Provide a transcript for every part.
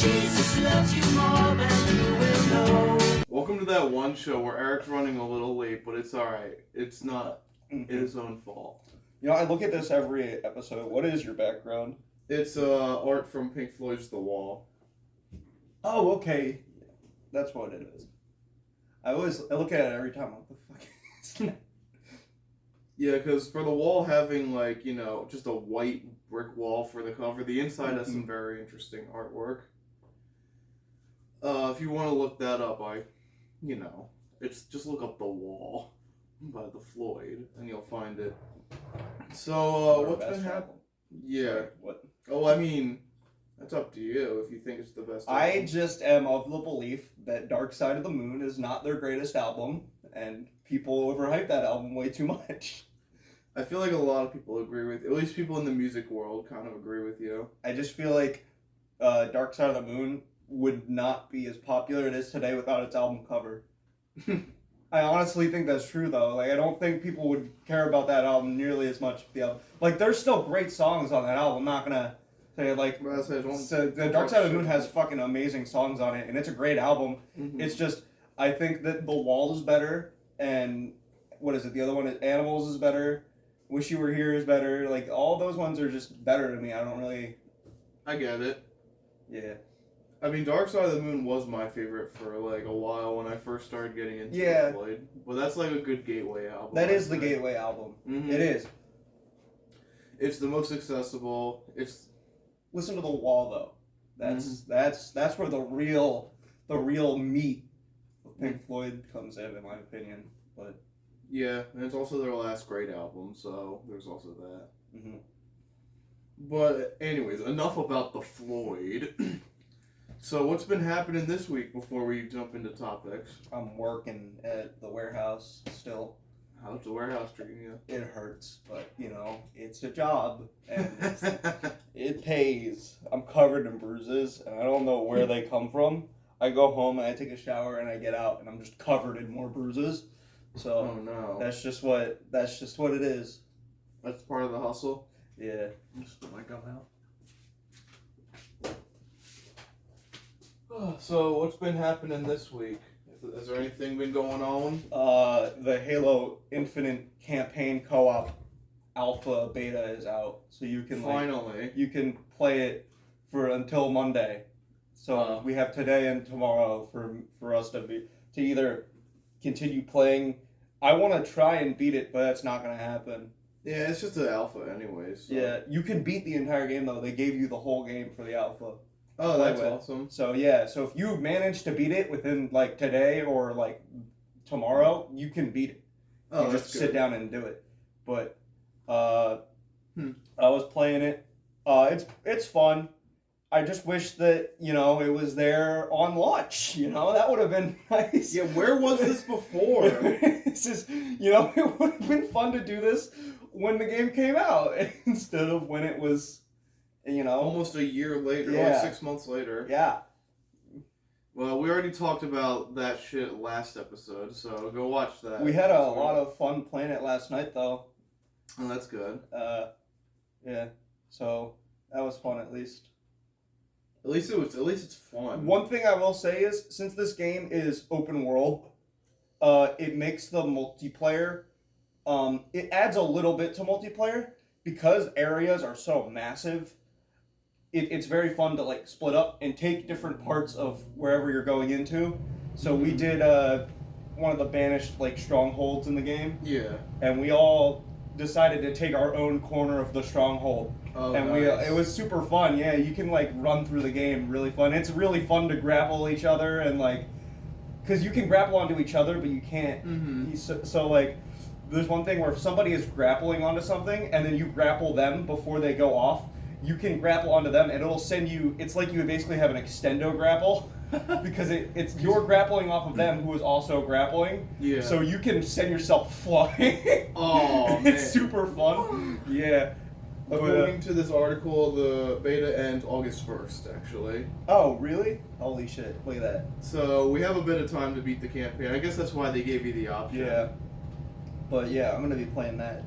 Jesus loves you more than you will know. Welcome to That One Show, where Eric's running a little late, but it's alright. It's not his own fault. You know, I look at this every episode. What is your background? It's art from Pink Floyd's The Wall. Oh, okay. That's what it is. I look at it every time. What the fuck is that? Yeah, because for The Wall having, like, you know, just a white brick wall for the cover, the inside has some very interesting artwork. If you want to look that up, it's just look up The Wall by the Floyd, and you'll find it. So, what's been happening? Yeah. What? Oh, I mean, that's up to you if you think it's the best album. I just am of the belief that Dark Side of the Moon is not their greatest album, and people overhype that album way too much. I feel like a lot of people agree with, at least people in the music world kind of agree with you. I just feel like Dark Side of the Moon would not be as popular as it is today without its album cover. I honestly think that's true, though. Like, I don't think people would care about that album nearly as much. Like, there's still great songs on that album. I'm not gonna say, like, the Dark Side of the Moon has fucking amazing songs on it, and it's a great album. Mm-hmm. It's just, I think that The Wall is better, and what is it? The other one is Animals is better. Wish You Were Here is better. Like, all those ones are just better to me. I don't really... I get it. Yeah. I mean, Dark Side of the Moon was my favorite for, like, a while when I first started getting into Floyd. But that's, like, a good gateway album. That is the gateway album. Mm-hmm. It is. It's the most accessible. It's... Listen to The Wall, though. That's where the real meat of Pink Floyd comes in my opinion. But... Yeah, and it's also their last great album, so there's also that. Mm-hmm. But anyways, enough about the Floyd. So what's been happening this week before we jump into topics? I'm working at the warehouse still. How's the warehouse treating you? It hurts, but, you know, it's a job, and it pays. I'm covered in bruises, and I don't know where they come from. I go home, and I take a shower, and I get out, and I'm just covered in more bruises. So oh, no. That's just what it is. That's part of the hustle. Yeah. Just let my gum out. So what's been happening this week? Has there anything been going on? The Halo Infinite campaign co-op alpha beta is out, so you can finally you can play it until Monday. So we have today and tomorrow for us to either continue playing. I want to try and beat it, but that's not going to happen. Yeah, it's just an alpha anyways. So. Yeah, you can beat the entire game, though. They gave you the whole game for the alpha. Oh, that's awesome. So, yeah, so if you manage to beat it within, like, today or, like, tomorrow, you can beat it. Oh, you just sit down and do it. But, I was playing it. It's fun. I just wish that, you know, it was there on launch, you know? That would have been nice. Yeah, where was this before? This is, you know, it would have been fun to do this when the game came out instead of when it was, you know. Almost a year later, like 6 months later. Yeah. Well, we already talked about that shit last episode, so go watch that. We had a lot of fun playing it last night, though. Oh, that's good. Yeah. So, that was fun, at least. At least it's fun. One thing I will say is, since this game is open world, it makes the multiplayer, it adds a little bit to multiplayer, because areas are so massive. It's very fun to, like, split up and take different parts of wherever you're going into. So we did one of the banished, like, strongholds in the game. Yeah. And we all decided to take our own corner of the stronghold. Oh, and nice. it was super fun. Yeah, you can, like, run through the game really fun. It's really fun to grapple each other and, like, because you can grapple onto each other, but you can't. Mm-hmm. So, like, there's one thing where if somebody is grappling onto something and then you grapple them before they go off, you can grapple onto them and it'll send you. It's like you basically have an extendo grapple. Because it's you're grappling off of them who is also grappling. Yeah. So you can send yourself flying. Oh, man. It's super fun. Yeah. According to this article, the beta ends August 1st, actually. Oh, really? Holy shit. Look at that. So we have a bit of time to beat the campaign. I guess that's why they gave you the option. Yeah. But yeah, I'm going to be playing that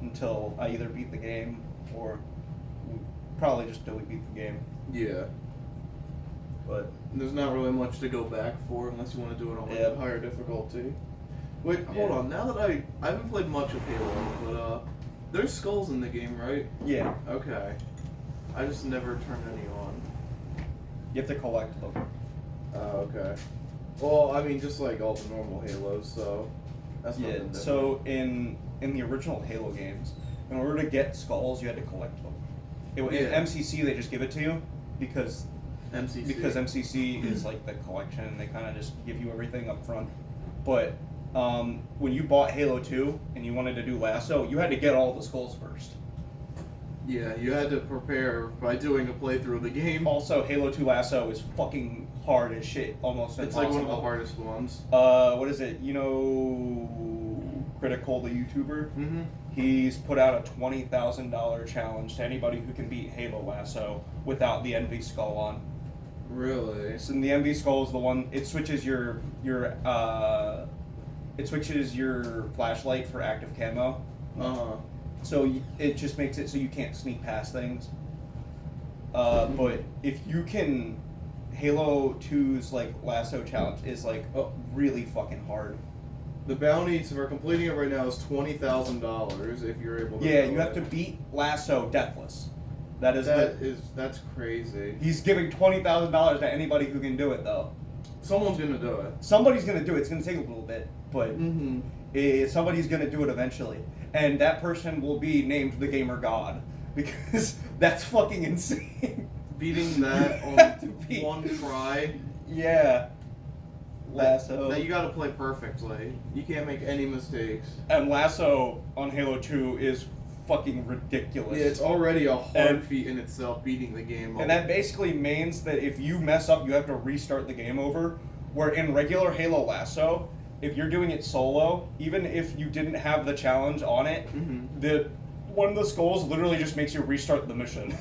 until I either beat the game or probably just until we beat the game. Yeah. But there's not really much to go back for unless you want to do it on like Yep. a higher difficulty. Wait, hold Yeah. on. Now that I haven't played much of Halo, but there's skulls in the game, right? yeah, Okay. I just never turned any on. you have to collect them. Oh, okay. Well, I mean, just like all the normal Halos, so that's Yeah. nothing different. So in the original Halo games, in order to get skulls, you had to collect them. In Yeah. MCC, they just give it to you because MCC. MCC is like the collection, and they kind of just give you everything up front. But when you bought Halo 2 and you wanted to do Lasso, you had to get all the skulls first. Yeah, you had to prepare by doing a playthrough of the game. Also, Halo 2 Lasso is fucking hard as shit, almost It's impossible. like one of the hardest ones. What is it? You know, Critical, the YouTuber? Mm-hmm. He's put out a $20,000 challenge to anybody who can beat Halo Lasso without the Envy Skull on. Really? So the Envy Skull is the one. It switches your flashlight for active camo. So it just makes it so you can't sneak past things. But if you can, Halo 2's like Lasso challenge is like really fucking hard. The bounty for completing it right now is $20,000 if you're able to. Yeah, do you have it. to beat Lasso deathless. That's crazy. He's giving $20,000 to anybody who can do it though. Someone's gonna do it. Somebody's gonna do it. It's gonna take a little bit, but somebody's gonna do it eventually, and that person will be named the Gamer God because that's fucking insane. Beating that You have to on beat- one try. Yeah, Lasso. That you gotta play perfectly. You can't make any mistakes. And Lasso on Halo 2 is fucking ridiculous. Yeah, it's already a hard And- feat in itself beating the game. And that basically means that if you mess up, you have to restart the game over. Where in regular Halo Lasso, if you're doing it solo, even if you didn't have the challenge on it, one of the skulls literally just makes you restart the mission.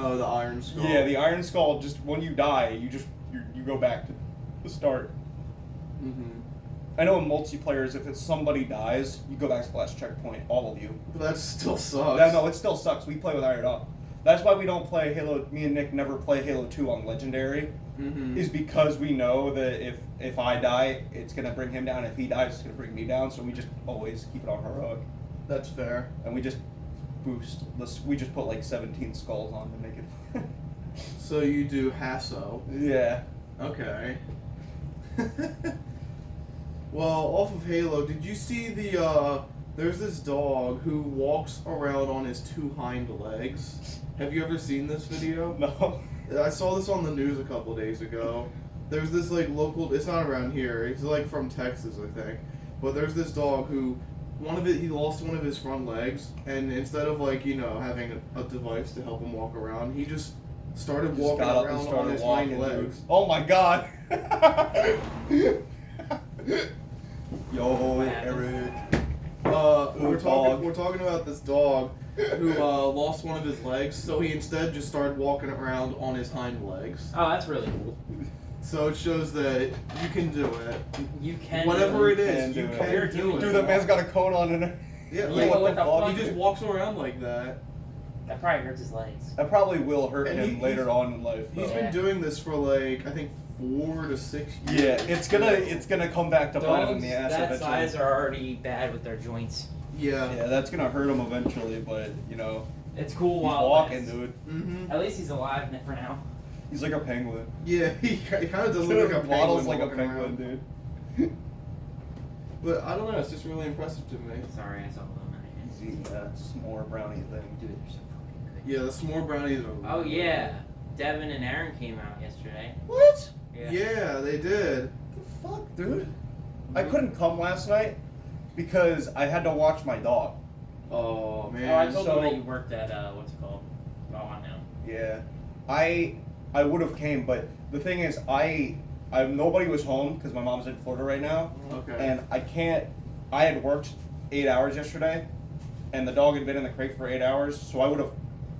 Oh, the Iron Skull. Yeah, the Iron Skull, just when you die, you go back to the start. I know in multiplayers, if it's somebody dies, you go back to the last checkpoint, all of you. But that still sucks. No, it still sucks. We play with Iron Up. That's why we don't play Halo. Me and Nick never play Halo 2 on Legendary. Is because we know that if I die, it's gonna bring him down. If he dies, it's gonna bring me down. So we just always keep it on heroic, That's fair. and we just boost. We just put like 17 skulls on to make it. So you do Hasso. Yeah. Okay. Well, off of Halo, did you see there's this dog who walks around on his two hind legs. Have you ever seen this video? No. I saw this on the news a couple days ago. There's this like local, it's not around here, it's like from Texas, I think. But there's this dog who, he lost one of his front legs, and instead of like, having a device to help him walk around, he just started Just walking got up and around on started his walking, hind legs. dude. Oh my god. Yo, Eric. We're dog. talking about this dog who lost one of his legs, so he instead just started walking around on his hind legs. Oh, that's really cool. So it shows that you can do it. You can. Whatever it can is, do you it. can You're do doing it. Dude, that man's got a coat on and Yeah, Yeah, like, what the fuck? he just walks around like that. That probably hurts his legs. that probably will hurt And him he's- later on in life. He's though. been doing this for like, I think 4 to 6 years. Yeah, it's gonna come back to bite him in Dogs the ass that eventually. size are already bad with their joints. Yeah. Yeah, that's gonna hurt him eventually, but It's cool he's while it walking, lasts. dude. Mm-hmm. At least he's alive for now. He's like a penguin. Yeah, he kind of does look like a Waddles penguin. like a walking penguin, around. dude. But I don't know, it's just really impressive to me. Sorry, I saw them. He's eating that s'more brownie thing. Dude, they're so fucking good. Yeah, the s'more brownies are. Oh yeah, Devin and Aaron came out yesterday. What? Yeah. They did. The fuck, dude? I couldn't come last night because I had to watch my dog. Oh man. Oh, I told so- them that you worked at what's it called? Oh, I know. Yeah, I would have came, but the thing is, nobody was home because my mom's in Florida right now, Okay. and I can't. I had worked 8 hours yesterday, and the dog had been in the crate for 8 hours, so I would have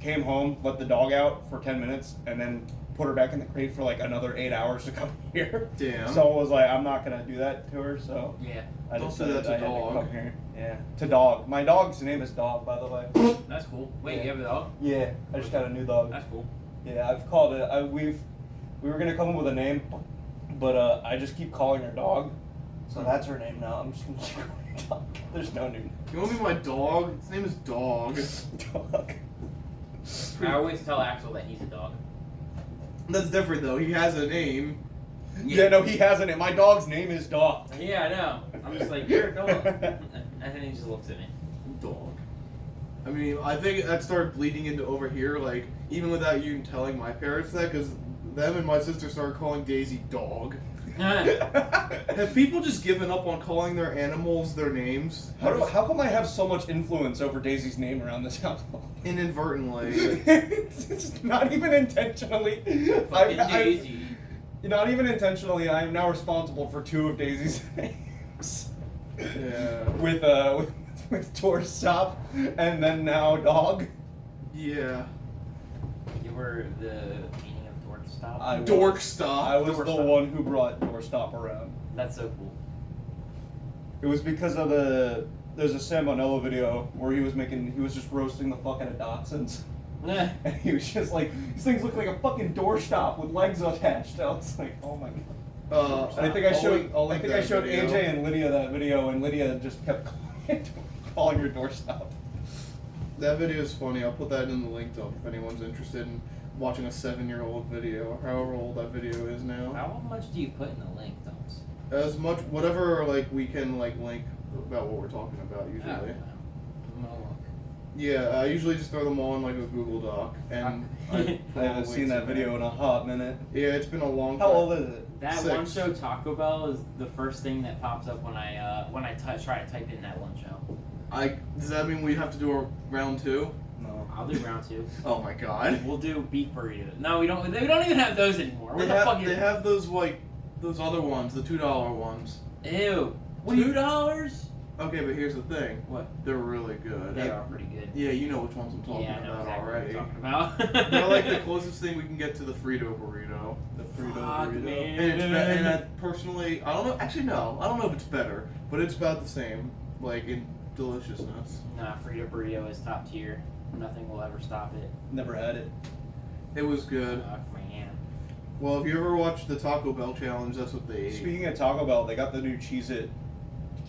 came home, let the dog out for 10 minutes, and then put her back in the crate for like another 8 hours to come here. Damn. So I was like, I'm not gonna do that to her, so Yeah, I Don't just say said that to I had dog. to come here. Yeah, to dog. My dog's name is Dog, by the way. that's cool. Wait, Yeah. you have a dog? Yeah, I just got a new dog. That's cool. Yeah, I've called it. We were gonna come up with a name, but I just keep calling her dog, so that's her name now. I'm just gonna keep calling her dog. There's no new You want to be my dog? His name is Dog. dog. I always tell Axel that he's a dog. That's different though. He has a name. Yeah, no, he has a name. My dog's name is Dog. Yeah, I know. I'm just like, you're a dog. And then he just looks at me. Dog. I mean, I think that started bleeding into over here, like, even without you telling my parents that, because them and my sister started calling Daisy Dog. Have people just given up on calling their animals their names? How come I have so much influence over Daisy's name around this household? Inadvertently. It's not even intentionally. Fucking Daisy. Not even intentionally. I am now responsible for 2 of Daisy's names. Yeah. With doorstop and then now dog. Yeah. You were the meaning of doorstop? Dorkstop. I was the Doorstop. one who brought doorstop around. That's so cool. It was because of there's a Sam Bonello video where he was just roasting the fuck out of dachshunds. And he was just like, these things look like a fucking doorstop with legs attached. I was like, oh my god. I think I showed video. AJ and Lydia that video, and Lydia just kept calling her doorstop. That video is funny. I'll put that in the link up if anyone's interested in watching a 7-year-old video, or however old that video is now. How much do you put in the link, Thomas? As much, whatever, like, we can, like, link about what we're talking about, usually. I'm gonna look. Yeah, I usually just throw them all in, like, a Google Doc, and I haven't seen that video in a hot minute. Yeah, it's been a long time. How old is it? That 6. one show Taco Bell is the first thing that pops up when I try to type in that one show. Does that mean we have to do a round 2? No. I'll do round 2. Oh my god. We'll do beef burrito. No, we don't. We don't even have those anymore. What the fuck? They have those, like, those other ones, the $2 ones. Ew. What do you- $2? Okay, but here's the thing. What? They're really good. They are pretty good. Yeah, you know which ones I'm talking Yeah, I know about exactly already. what you're talking about. They're like the closest thing we can get to the Frito burrito. The Frito Fuck, burrito. man. And I personally, I don't know. Actually, no, I don't know if it's better, but it's about the same, like in deliciousness. Nah, Frito burrito is top tier. Nothing will ever stop it. Never had it. It was good. Fuck, man. Well, if you ever watched the Taco Bell challenge, that's what they ate. Speaking of Taco Bell, they got the new Cheez-It.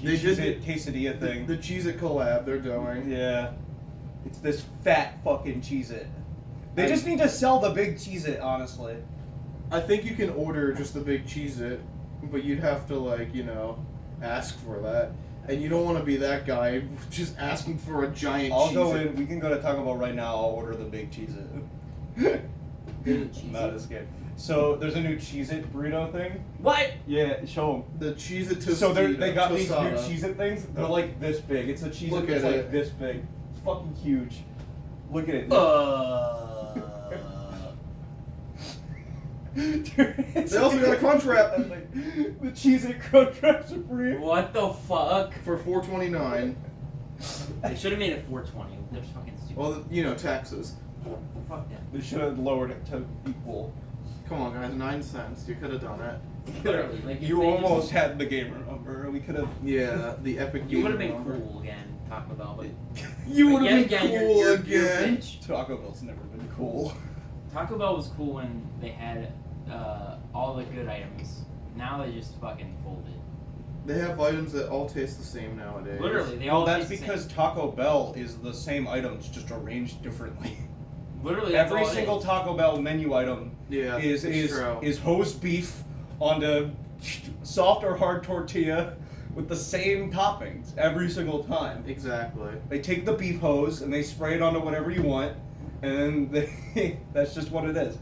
They did Cheez-It quesadilla thing. The Cheez-It collab they're doing. Yeah. It's this fat fucking Cheez-It. They just need to sell the big Cheez-It, honestly. I think you can order just the big Cheez-It, but you'd have to, like, you know, ask for that. And you don't want to be that guy just asking for a giant I'll Cheez-It. go in. We can go to Taco Bell right now. I'll order the big Cheez-It. Not as good. So there's a new Cheez-It burrito thing. What? Yeah, show them. The Cheez-It Tostita. So they got these new tostada. Cheez-It things. They're like this big. It's a Cheez-It Look that's at like it. this big. It's fucking huge. Look at it. Dude, They also got a Crunch Wrap. The Cheez-It Crunch Wrap Supreme. What the fuck? For $4.29. They should have made it 420. They're fucking stupid. Well, you know, taxes. Fuck them. They should have lowered it to equal. Come on, guys, 9 cents. You could have done it. Literally, like if You they almost had the gamer number. We could have. Yeah, the epic. You would have game been number. cool again, Taco Bell, but You but would have yet been again, cool you're a again. bitch. Taco Bell's never been cool. Taco Bell was cool when they had all the good items. Now they just fucking folded. They have items that all taste the same nowadays. Literally, they Well, all that's taste the because same. Taco Bell is the same items, just arranged differently. Literally that's Every all it single is. Taco Bell menu item Yeah, is it's true. roast beef onto soft or hard tortilla with the same toppings every single time. Exactly. They take the beef hose and they spray it onto whatever you want, and that's just what it is.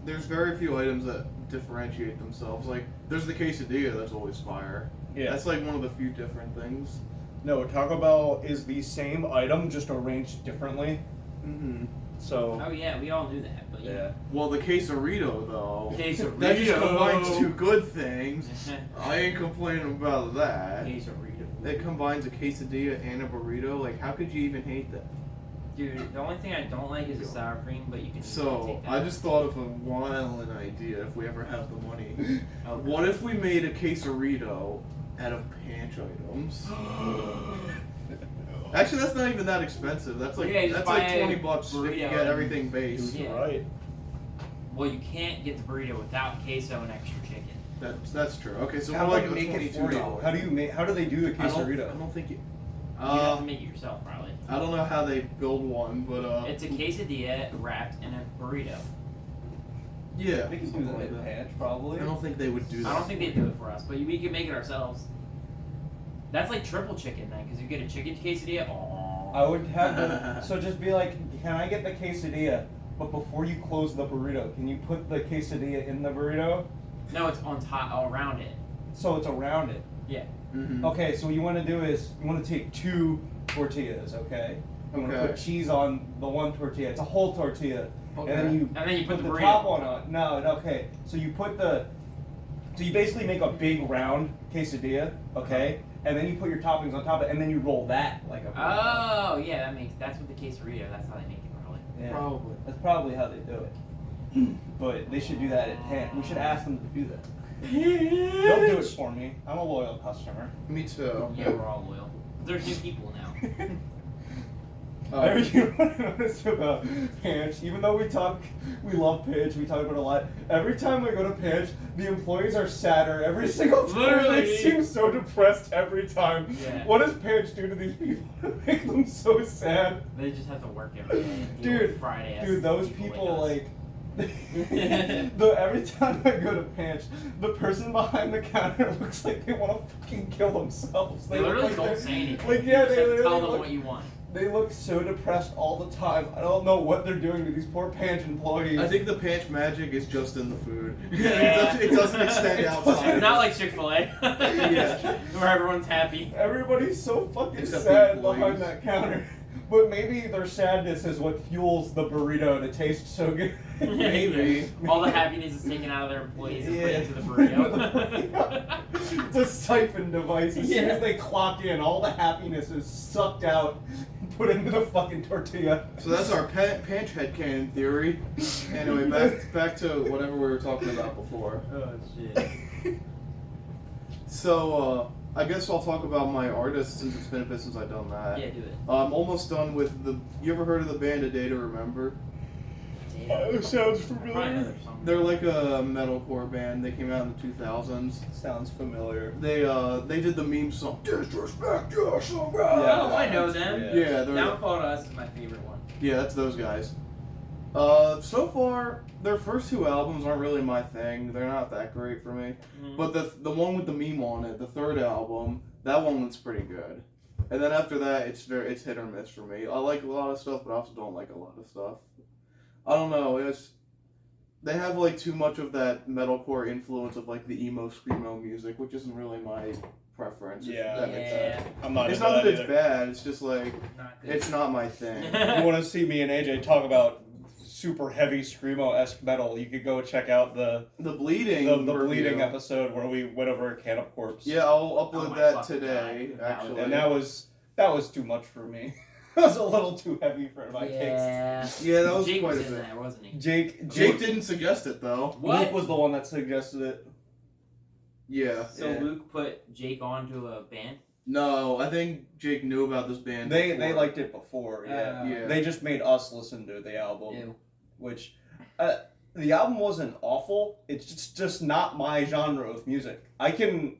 There's very few items that differentiate themselves. Like, there's the quesadilla that's always fire. Yeah. That's like one of the few different things. No, Taco Bell is the same item, just arranged differently. Mm-hmm. So. Oh yeah, we all knew that, but Yeah. Well, the quesarito, though. Quesarito. That just combines 2 good things. I ain't complaining about that. Quesarito. It combines a quesadilla and a burrito. Like, how could you even hate that? Dude, the only thing I don't like is the sour cream, but you can So, take that I out. just thought of a wild idea if we ever have the money. Oh, What if we made a quesarito out of panch items? Actually, that's not even that expensive. That's like Yeah, just that's buy like a $20 if you burrito get everything base. Yeah. Right. Well, you can't get the burrito without queso and extra chicken. That's true. Okay, so How more do like they a make it for you? $22. How do they do the I quesarito? don't think you. You have to make it yourself, probably. I don't know how they build one, but It's a quesadilla wrapped in a burrito. yeah. They can do something that like in Patch, probably. I don't think they would do that. I don't think they do it for us, but we can make it ourselves. That's like triple chicken then, because you get a chicken quesadilla. Oh. I would have the. So just be like, can I get the quesadilla? But before you close the burrito, can you put the quesadilla in the burrito? No, it's on top, all around it. So it's around it. Mm-hmm. Okay, so what you want to do is you want to take 2 tortillas, okay? You want to Okay. put cheese on the one tortilla. It's a whole tortilla. Okay. And then you And then you put the burrito top on one on. No, okay. So you put the. So you basically make a big round quesadilla, okay? And then you put your toppings on top of it, and then you roll that like a. Oh, yeah, that's what the quesarito. That's how they make it, probably. Yeah. Probably. That's probably how they do it. But they should do that at 10. We should ask them to do that. They'll do it for me. I'm a loyal customer. Me too. Yeah, we're all loyal. There's new people now. You want to notice about Panch, even though we love Panch, we talk about it a lot. Every time I go to Panch, the employees are sadder every single time. Literally. They seem so depressed every time. Yeah. What does Panch do to these people to make them so sad? They just have to work every day. and deal with Friday. Dude, those people every time I go to Panch, the person behind the counter looks like they want to fucking kill themselves. They look literally like don't they're- say anything. Like, You yeah, just they have to tell literally them look- what you want. They look so depressed all the time. I don't know what they're doing to these poor Panch employees. I think the Panch magic is just in the food. Yeah. it doesn't extend outside. It's not like Chick-fil-A. Yeah. Where everyone's happy. Everybody's so fucking Except the sad employees. behind that counter. But maybe their sadness is what fuels the burrito to taste so good. Maybe. All the happiness is taken out of their employees and put Yeah. into the Put into the burrito. It's a siphon device. As soon Yeah. as they clock in, all the happiness is sucked out and put into the fucking tortilla. So that's our Panch headcanon theory. Anyway, back to whatever we were talking about before. Oh, shit. So, I guess I'll talk about my artist since it's been a bit since I've done that. Yeah, do it. I'm almost done with you ever heard of the band A Day to Remember? Sounds Probably another song. They're like a metalcore band. They came out in the 2000s. Sounds familiar. They did the meme song Disrespect Your Song. Oh, I know them. Yeah, they're Downfall to Us is my favorite one. yeah, that's those guys. So far their first 2 albums aren't really my thing. They're not that great for me. Mhm. But the one with the meme on it, the 3rd album, that one's pretty good. And then after that, it's hit or miss for me. I like a lot of stuff, but I also don't like a lot of stuff. I don't know. They have like too much of that metalcore influence of like the emo screamo music, which isn't really my preference. if Yeah. that makes sense. I'm not It's into not that it's either. bad. It's just like Not good. it's not my thing. You want to see me and AJ talk about super heavy screamo-esque metal? You could go check out the The bleeding. the review. bleeding episode where we went over Can of Corpse. Yeah, I'll Oh upload my that fucking today. God. Actually, And that was too much for me. That was a little too heavy for my taste. Yeah. yeah, that was Jake quite was a in bit. there, wasn't he? Jake didn't suggest it though. What? Luke was the one that suggested it. Yeah. So yeah. Luke put Jake onto a band? No, I think Jake knew about this band. They before. liked it before, yeah. Yeah. They just made us listen to the album, Ew. which the album wasn't awful. It's just not my genre of music. I can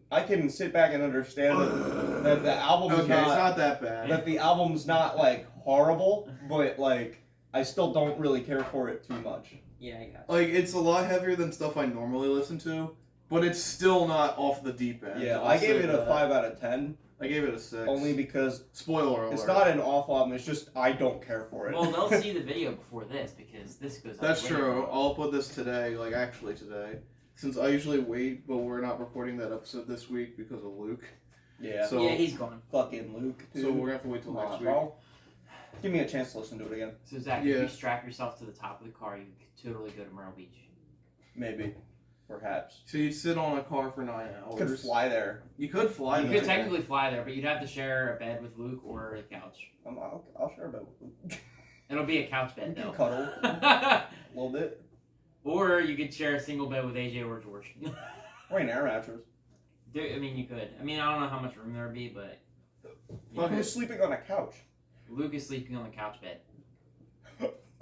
sit back and understand that the album's Okay, it's not that bad. that the album's not like horrible, but like I still don't really care for it too much. Yeah, I got Like it's a lot heavier than stuff I normally listen to, but it's still not off the deep end. Yeah, I'll I gave say it a that. 5 out of 10, I gave it a 6. only because Spoiler alert. it's not an awful album. It's just I don't care for it. Well, they'll see the video before this because this goes out That's later. true. I'll put this today, like actually today, since I usually wait, but we're not recording that episode this week because of Luke. yeah, So Yeah, he's gone. fucking Luke. Dude. so we're gonna have to wait till Come on, next week. bro. Give me a chance to listen to it again. So Zach, Yeah. if you strap yourself to the top of the car, you could totally go to Myrtle Beach. Maybe, perhaps. So you'd sit on a car for 9 hours. Could fly there. You could fly. You there. could technically fly there, but you'd have to share a bed with Luke or a couch. I'll share a bed with Luke. It'll be a couch bed We can though. cuddle a little bit. Or you could share a single bed with AJ or George. Or an air mattress. Dude, I mean, you could. I mean, I don't know how much room there would be, but Who's sleeping on a couch? Luke is sleeping on the couch bed.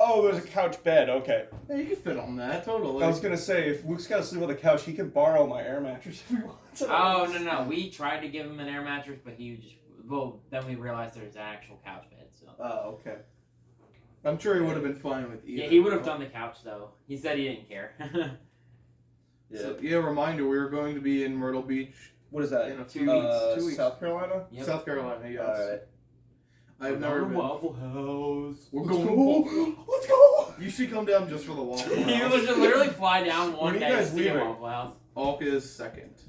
Oh, there's a couch bed. Okay. Yeah, you can fit on that, totally. I was gonna say, if Luke's gotta sleep on the couch, he can borrow my air mattress if he wants. Oh, no. We tried to give him an air mattress, but he just... Well, then we realized there's an actual couch bed, so... Oh, okay. I'm sure he would have been fine with either. Yeah, he would have done the couch, though. He said he didn't care. Yeah. So, reminder, we were going to be in Myrtle Beach. What is that? In a 2 few weeks. 2 weeks. South Carolina? Yep. South Carolina, yes. Alright. I've never been. Waffle House. We're Let's going. go. Let's go! You should come down just for the Waffle You House. should literally fly down When one are you day guys to see a leaving? Waffle House. August 2nd,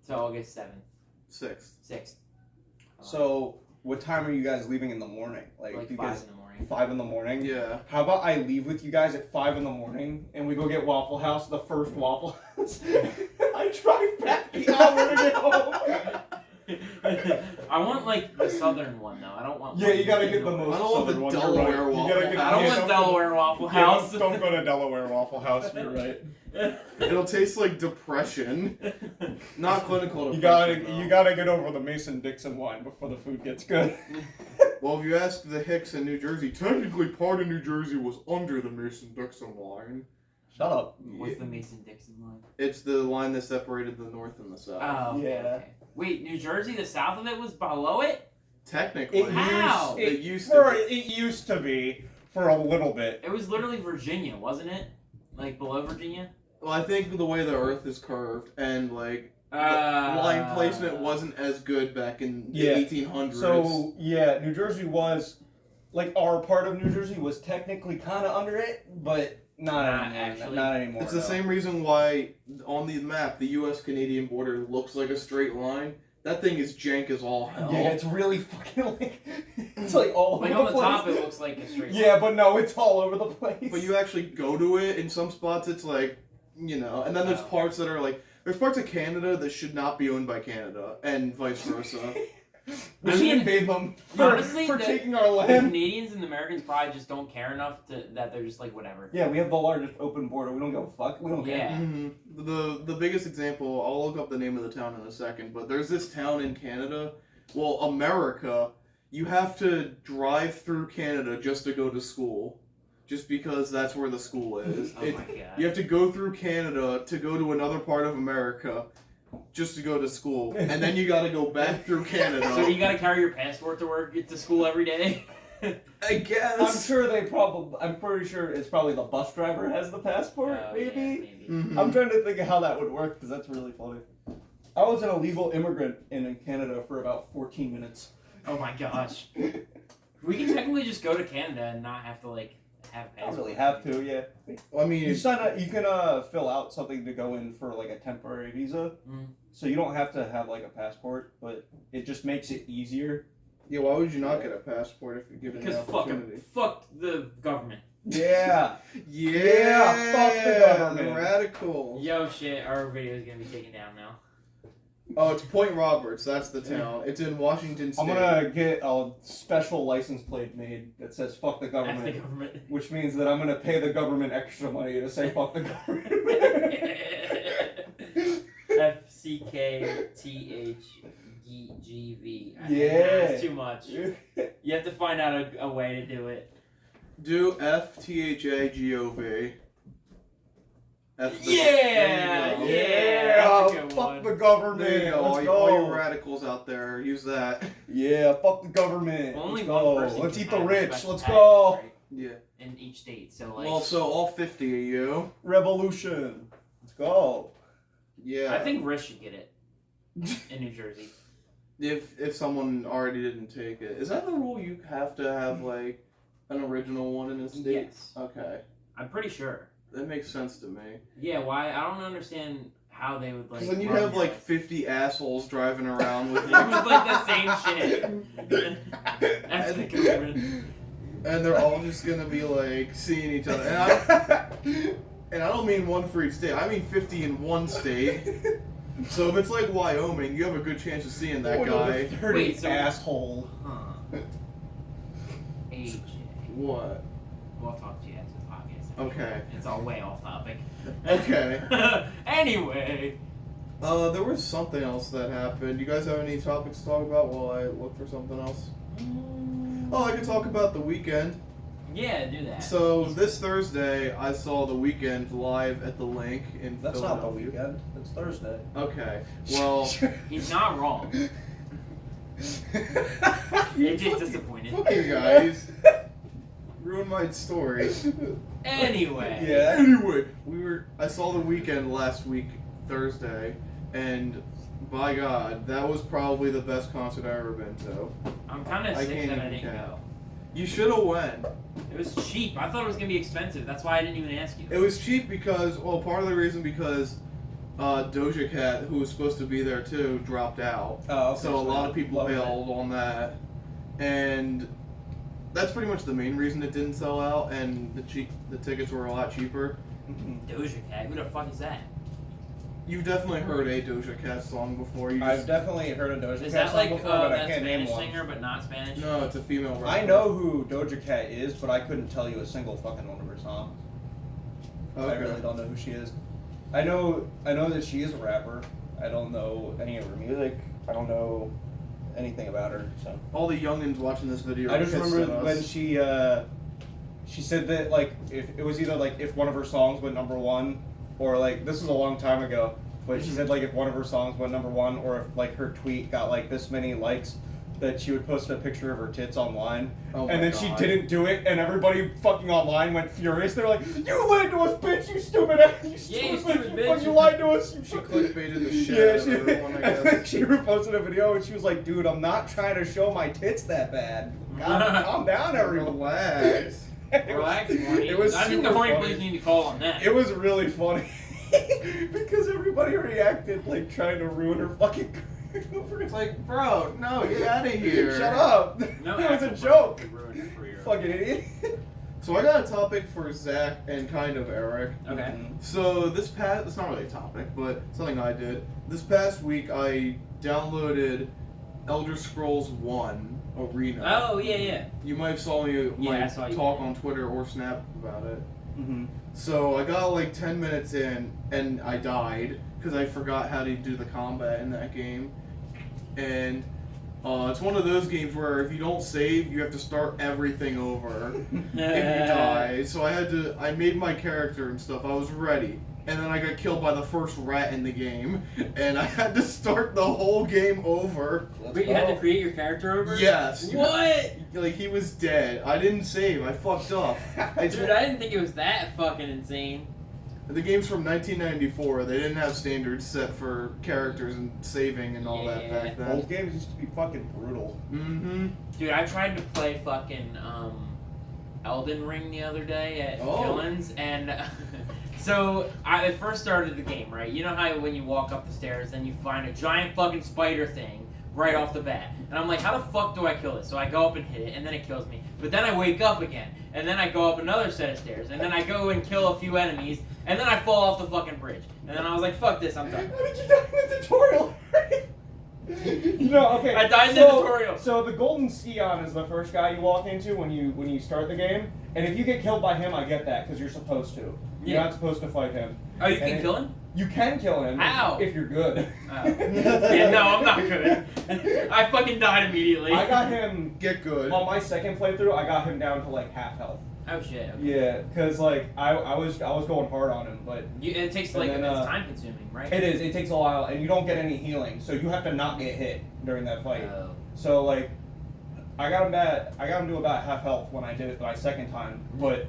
So August 7th, 6th. 6th. So, what time are you guys leaving in the morning? Like do you 5 guys in the morning. 5 in the morning? Yeah. How about I leave with you guys at 5 in the morning and we go get Waffle House, the first Waffle House. I drive back the hour to get home. I want like the southern one though. I don't want. Yeah, one you gotta in get the north. most I don't want the southern one. Delaware You're right. Waffle You gotta get, House. I don't yeah, want Delaware Waffle yeah, House. don't go to Delaware Waffle House. You're right. It'll taste like depression. Not clinical You depression. though. gotta get over the Mason-Dixon wine before the food gets good. Well, if you ask the Hicks in New Jersey, technically part of New Jersey was under the Mason-Dixon line. Shut up. What's the Mason-Dixon line? It's the line that separated the North and the South. Oh, okay, Yeah. okay. Wait, New Jersey, the south of it was below it? Technically. How? It used for, to be. It used to be for a little bit. It was literally Virginia, wasn't it? Like below Virginia? Well, I think the way the Earth is curved and like line placement wasn't as good back in Yeah. the 1800s. So yeah, New Jersey was like our part of New Jersey was technically kind of under it, but not anymore. actually. Not anymore. It's the no. same reason why on the map the U.S.-Canadian border looks like a straight line. That thing is jank as all hell. Yeah, it's really fucking like it's like all Like over on the the place. top, it looks like a straight line. Yeah, but no, it's all over the place. But you actually go to it. In some spots, it's like, and then there's Oh. parts that are like, there's parts of Canada that should not be owned by Canada, and vice versa. we I should mean, invade them for, honestly, for the- taking our The land. Canadians and the Americans probably just don't care enough that they're just like, whatever. Yeah, we have the largest open border. We don't give a fuck. We don't care. Yeah. The biggest example, I'll look up the name of the town in a second, but there's this town in Canada, well, America, you have to drive through Canada just to go to school. Just because that's where the school is. Oh my god. You have to go through Canada to go to another part of America just to go to school. And then you gotta go back through Canada. So you gotta carry your passport to work, get to school every day? I guess. I'm pretty sure it's probably the bus driver has the passport, Oh, maybe? yeah, maybe. Mhm. I'm trying to think of how that would work, because that's really funny. I was an illegal immigrant in Canada for about 14 minutes. Oh my gosh. We can technically just go to Canada and not have to, like, have a I don't passport. really have to, yeah. I mean, You can fill out something to go in for, like, a temporary visa. Mm. So you don't have to have, like, a passport, but it just makes it easier. yeah, why would you not get a passport if you're given Because the opportunity? fuck the government. Yeah. Yeah, fuck the government. Radical. Yo, shit, our video is gonna be taken down now. Oh, it's Point Roberts. That's the town. It's in Washington State. I'm gonna get a special license plate made that says "fuck the F government," the government. which means that I'm gonna pay the government extra money to say "fuck the government." FCKTHGV. Yeah. That's too much. You have to find out a way to do it. Do FTHAGOV. Yeah, There you go. yeah. That's a good fuck one. the government. There you go. Let's All, go. all you radicals out there, use that. Yeah, fuck the government. Only Let's one go. person Let's can eat the have a rich. special Let's tax, go. right, Yeah. in each state, so like. Well, so all 50 of you. Revolution. Let's go. Yeah. I think Rich should get it in New Jersey. if someone already didn't take it, is that the rule? You have to have like an original one in a state. Yes, Okay, I'm pretty sure. that makes sense to me. Yeah, why? I don't understand how they would like. Because then you run have like that. 50 assholes driving around with It you. was like the same shit. That's the government. And they're all just gonna be like seeing each other. And I don't mean one for each state. I mean 50 in one state. So if it's like Wyoming, you have a good chance of seeing that guy. Dirty Wait, so- asshole. Huh. AJ. What? We'll talk to you after the podcast. Okay. It's all way off topic. Okay. Anyway. There was something else that happened. You guys have any topics to talk about while I look for something else? Oh, I could talk about the weekend. Yeah, do that. So this Thursday, I saw The Weeknd live at the Link in That's not the Philadelphia. weekend. It's Thursday. Okay, well, He's not wrong. It's just disappointed. fuck you guys. Ruined my story. Anyway. Yeah. Anyway, I saw The Weeknd last week, Thursday, and by God, that was probably the best concert I've ever been to. I'm kind of I sick can't that I even didn't count. go. You should have went. It was cheap. I thought it was gonna be expensive. That's why I didn't even ask you. It was cheap because, well, part of the reason because Doja Cat, who was supposed to be there too, dropped out. Oh, okay, So a lot of people loving it. bailed on that, and that's pretty much the main reason it didn't sell out. And the tickets were a lot cheaper. Doja Cat. Who the fuck is that? You've definitely heard a Doja Cat song before. You I've just, definitely heard a Doja Is Cat that song like before, but I that can't name Spanish one. singer but not Spanish? no, it's a female rapper. I know who Doja Cat is, but I couldn't tell you a single fucking one of her songs. Okay. I really don't know who she is. I know that she is a rapper. I don't know any of her music. I don't know anything about her. So All the youngins watching this video. I just pissed remember at when us. she said that like if it was either like if one of her songs went number one, or like this was a long time ago, but she said like if one of her songs went number one, or if like her tweet got like this many likes, that she would post a picture of her tits online. Oh my and then God. she didn't do it, and everybody fucking online went furious. They're like, "You lied to us, bitch! You stupid ass! You Yeah, you stupid, stupid bitch." fucking lied to us!" You She fucking-" clickbaited the shit Yeah, out of everyone, I and then guess. she reposted a video, and she was like, "Dude, I'm not trying to show my tits that bad. Calm down, everyone." Relax. Relax, Horny. It was I think the super Horny funny. Police need to call on that. It was really funny because everybody reacted like trying to ruin her fucking career. It's like, bro, no, get out of here. Shut up! No, it was a actual joke. person could ruin your career. Fucking idiot. So I got a topic for Zach and kind of Eric. Okay. So it's not really a topic, but something I did. This past week I downloaded Elder Scrolls 1 Arena. Oh, yeah. You might have saw me Yeah, I saw you. talk on Twitter or Snap about it. Mm-hmm. So I got like 10 minutes in and I died because I forgot how to do the combat in that game. And it's one of those games where if you don't save, you have to start everything over if you die. So I made my character and stuff. I was ready. And then I got killed by the first rat in the game. And I had to start the whole game over. But you had to create your character over? Yes. What? Like, he was dead. I didn't save. I fucked up. Dude, I didn't think it was that fucking insane. The game's from 1994. They didn't have standards set for characters and saving and all that back then. Old games used to be fucking brutal. Mm-hmm. Dude, I tried to play fucking Elden Ring the other day at Oh. Dylan's, and so I first started the game, right? You know how when you walk up the stairs, then you find a giant fucking spider thing right off the bat, and I'm like, how the fuck do I kill this? So I go up and hit it, and then it kills me. But then I wake up again, and then I go up another set of stairs, and then I go and kill a few enemies, and then I fall off the fucking bridge. And then I was like, fuck this, I'm done. How did you die in the tutorial? Okay. I died in the tutorial. So the Golden Scion is the first guy you walk into when you start the game, and if you get killed by him, I get that because you're supposed to. You're Yeah. not supposed to fight him. Oh, you And can kill him? You can kill him. How? If you're good. Oh. Yeah, no, I'm not good. I fucking died immediately. I got him Get good. on my second playthrough. I got him down to like half health. Oh shit. Okay. Yeah, cause like I was going hard on him, but It takes And like then, it's time consuming, right? it is. It takes a while, and you don't get any healing, so you have to not get hit during that fight. Oh. So like, I got him to about half health when I did it my second time, but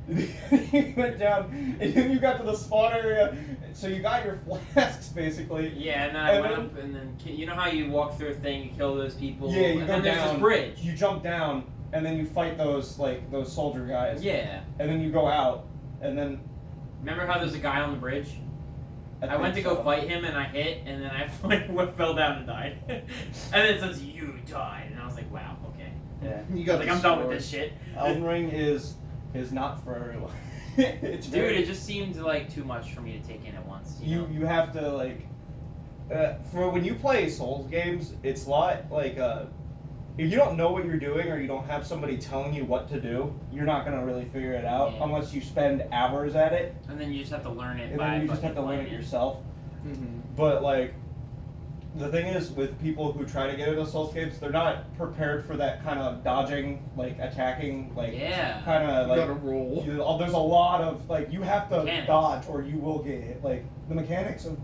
you went down, and then you got to the spawn area, so you got your flasks basically. Yeah, and then I And went then- up, and then you know how you walk through a thing, you kill those people, Yeah, you and go then there's down. this bridge. You jump down, and then you fight those soldier guys. Yeah. And then you go out, and then Remember how there's a guy on the bridge? I went to think go so. fight him, and I hit, and then I fell down and died. And then it says you died, and I was like, wow, okay. Yeah. You I got was like, the I'm done sword. with this shit. Elden Ring is not for everyone. It's Dude, very, it just seemed like too much for me to take in at once. You know? you have to like for when you play Souls games, it's a lot like if you don't know what you're doing or you don't have somebody telling you what to do, you're not gonna really figure it out Yeah. unless you spend hours at it, And then you just have to learn it and by then you just have fucking to learn playing it yourself. Mm-hmm. But like The thing is, with people who try to get into Souls games, they're not prepared for that kind of dodging, like attacking, like Yeah. kind of You like. gotta roll. There's a lot of like you have to Mechanics. dodge or you will get hit. Like the mechanics of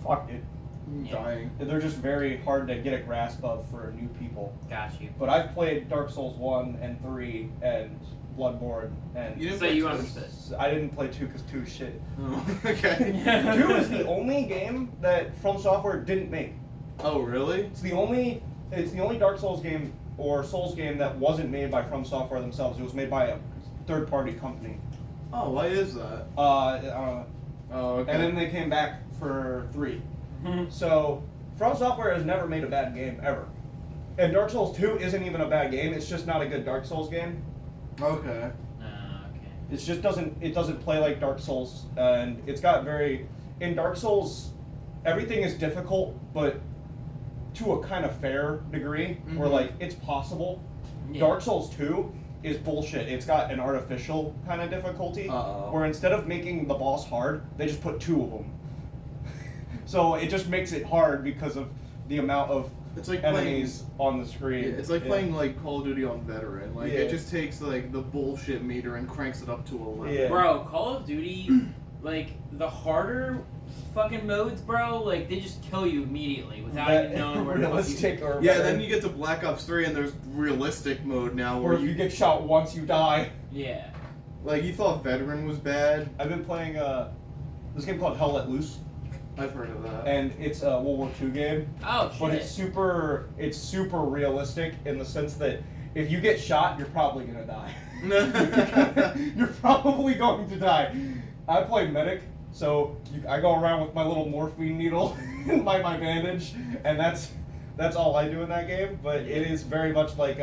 fuck it, I'm Yeah. dying. they're just very hard to get a grasp of for new people. Got you. But I've played Dark Souls 1 and 3 and Bloodborne, and You didn't So play you two? understood. I didn't play 2 because 2 is shit. Oh, okay. 2 is the only game that From Software didn't make. Oh, really? It's the only Dark Souls game or Souls game that wasn't made by From Software themselves. It was made by a third-party company. Oh, why is that? I don't know. Oh, okay. And then they came back for 3. Mhm. So, From Software has never made a bad game, ever. And Dark Souls 2 isn't even a bad game, it's just not a good Dark Souls game. Okay. Okay. It just doesn't play like Dark Souls, and it's got in Dark Souls, everything is difficult, but to a kind of fair degree, where Mhm. like it's possible. Yeah. Dark Souls 2 is bullshit. It's got an artificial kind of difficulty, Uh-oh. where instead of making the boss hard, they just put 2 of them. So it just makes it hard because of the amount of It's like enemies on the screen. It's like Yeah. playing like Call of Duty on veteran. Like Yeah. it just takes like the bullshit meter and cranks it up to 11. Yeah. Bro, Call of Duty, like the harder fucking modes, bro, like they just kill you immediately without even knowing where the fuck you. realistic or Yeah, better. then you get to Black Ops 3 and there's realistic mode now or where if you get shot once, you die. Yeah. like you thought veteran was bad. I've been playing this game called Hell Let Loose, I've heard of that. and it's a World War II game, Oh shit. but it's super realistic in the sense that if you get shot, you're probably gonna die. You're probably going to die. I play medic, so I go around with my little morphine needle and my bandage, and that's all I do in that game. But it is very much like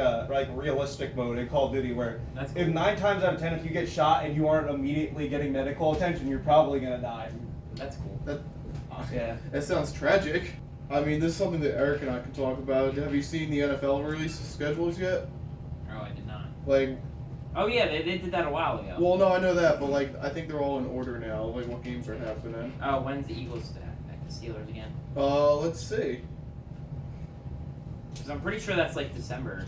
realistic mode in Call of Duty, where That's if 9 times out of 10, if you get shot and you aren't immediately getting medical attention, you're probably gonna die. That's cool. Yeah. That sounds tragic. I mean, this is something that Eric and I can talk about. Have you seen the NFL release schedules yet? Oh, I did not. Like, Oh yeah, they did that a while ago. well, no, I know that, but like, I think they're all in order now. Like, what games are happening? Oh, when's the Eagles back the Steelers again? Let's see. Because I'm pretty sure that's like December.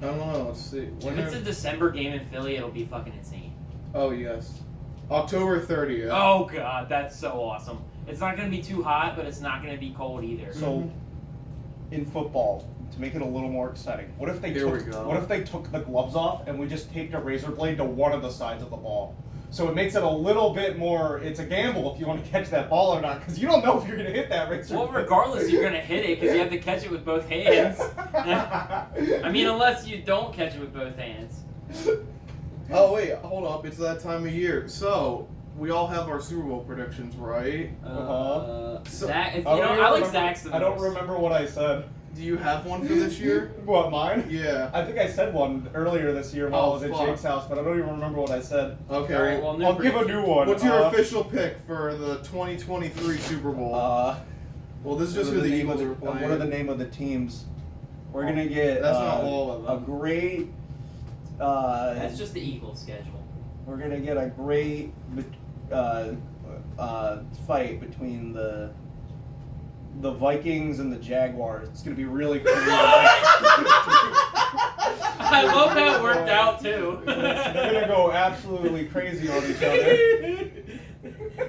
I don't know. Let's see. If it's a December game in Philly, it'll be fucking insane. Oh yes, October 30th. Oh god, that's so awesome. It's not gonna be too hot, but it's not gonna be cold either. So, in football, to make it a little more exciting, what if they Here we go. What if they took the gloves off and we just taped a razor blade to one of the sides of the ball? So it makes it a little bit more. It's a gamble if you want to catch that ball or not, because you don't know if you're going to hit that razor. Well, blade. regardless, you're gonna hit it because you have to catch it with both hands. I mean, unless you don't catch it with both hands. Oh wait, hold up. It's that time of year. So we all have our Super Bowl predictions, right? So- Zach, I don't even I like remember- Zach's the I don't most. remember what I said. Do you have one for this year? What, mine? Yeah. I think I said one earlier this year while Oh, I was at fuck. Jake's house, but I don't even remember what I said. Okay. All right, well, new I'll give a new one. What's your official pick for the 2023 Super Bowl? Well, this is just who the Eagles are playing. What are the name of the teams? We're gonna get. That's not all of A them. great. That's just the Eagles schedule. We're gonna get a great fight between the Vikings and the Jaguars. It's gonna be really cool. I love how it worked out too. They're gonna go absolutely crazy on each other.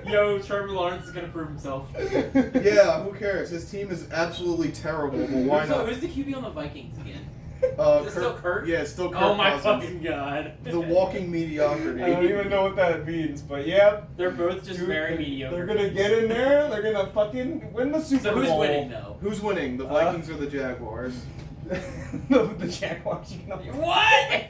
Yo, Trevor Lawrence is gonna prove himself. Yeah, who cares? His team is absolutely terrible, but why So not? who's the QB on the Vikings again? Is it still Kirk? Yeah, it's still Kirk Oh my Cousins. fucking god. The walking mediocrity. I don't even know what that means, but yeah. They're both just Dude, very mediocre. They're gonna get in there. They're gonna fucking win the Super So Bowl. who's winning though? Who's winning? The Vikings or the Jaguars? the Jaguars are gonna win. What?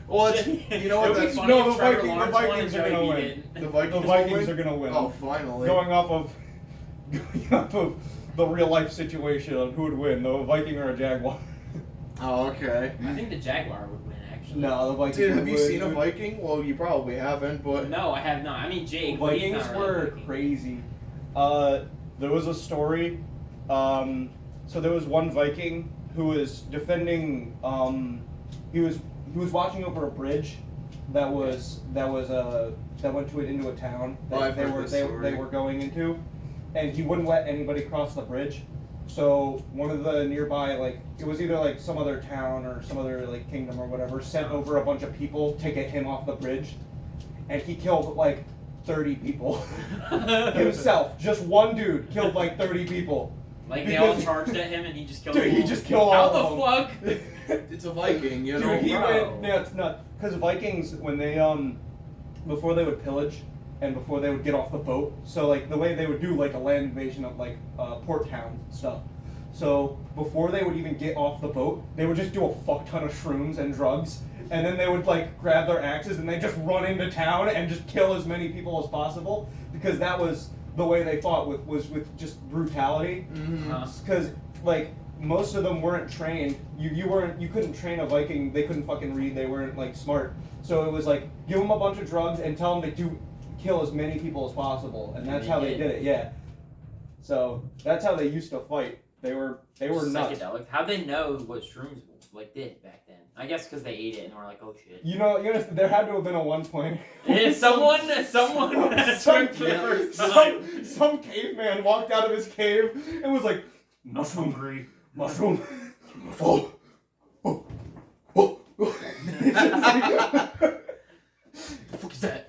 Well, it's, you know what? It would be That's funny no, if the Trevor Vikings- the Lawrence won Vikings and are gonna Joey win. didn't. the Vikings. The will Vikings win? are gonna win. Oh, finally. Going off of the real life situation on who would win, the Viking or a Jaguar. Oh, okay. I think the Jaguar would win actually. No, the Vikings. Dude, have would you win. seen a Viking? Well, you probably haven't, but No, I have not. I mean, The Jake. Vikings he's not really were Viking. crazy. There was a story. So there was one Viking who was defending. He was watching over a bridge that went into a town Oh, that I've heard this story. they were going into, and he wouldn't let anybody cross the bridge. So one of the nearby, like, it was either like some other town or some other like kingdom or whatever, sent over a bunch of people to get him off the bridge, and he killed like 30 people himself. Just one dude killed like 30 people. Like they all charged at him and he just killed them. Dude, he just killed How all of them. the fuck? It's a Viking, you know. Dude, he bro. went. Yeah, it's not because Vikings when they before they would pillage and before they would get off the boat. So like the way they would do like a land invasion of like port towns and stuff. So before they would even get off the boat, they would just do a fuck ton of shrooms and drugs, and then they would like grab their axes and they just run into town and just kill as many people as possible because that was the way they fought was with just brutality. Because like most of them weren't trained. You couldn't train a Viking. They couldn't fucking read. They weren't like smart. So it was like give them a bunch of drugs and tell them to kill as many people as possible, and that's how they did it. Yeah. So that's how they used to fight. They were nuts. Psychedelic. How'd they know what shrooms like did back then? I guess because they ate it and were like, oh shit. You know, there had to have been a one point. Yeah, someone took for the first time. Some caveman walked out of his cave and was like, mushroom, mushroom. Oh, oh, oh. The fuck is that?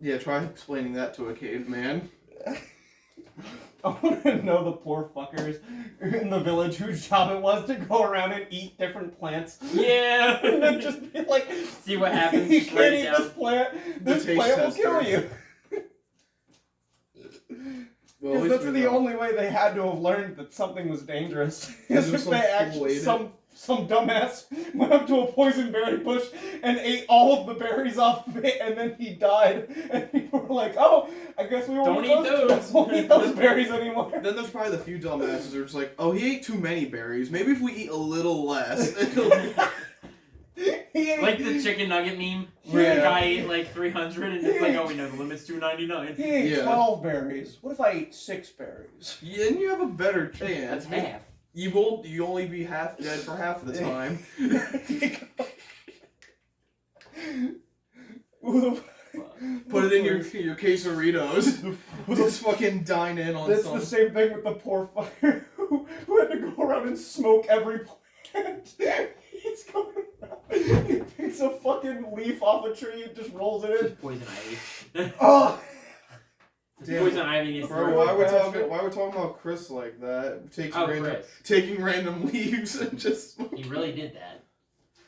Yeah, try explaining that to a caveman. I want to know the poor fuckers in the village whose job it was to go around and eat different plants. Yeah. And then just be like, see what happens. You just can't write eat it down. this plant. The This taste plant will tester. kill you. Well, at Because least that's we the know. only way they had to have learned that something was dangerous. Yeah, Is there's if some they fool actually ate it. some dumbass went up to a poison berry bush and ate all of the berries off of it, and then he died. And people were like, "Oh, I guess we won't Don't eat those. won't eat those berries anymore." Then there's probably the few dumbasses who are just like, oh, he ate too many berries. Maybe if we eat a little less. He ate, Like the chicken nugget meme, where Yeah. the guy ate like 300 and it's like, oh, we know the limit's $2.99. he ate Yeah. 12 berries. What if I ate 6 berries? Yeah, and you have a better chance. That's half. You only be half dead for half the time. Put it in your quesaritos. Just fucking dine in on That's some. the same thing with the poor fucker who had to go around and smoke every plant. He's going around. He picks a fucking leaf off a tree and just rolls it in. Just poison ivy. Oh! Damn. Poison ivy needs to Bro, work. why we're talking about Chris like that? Chris. Taking random leaves and just. He really did that.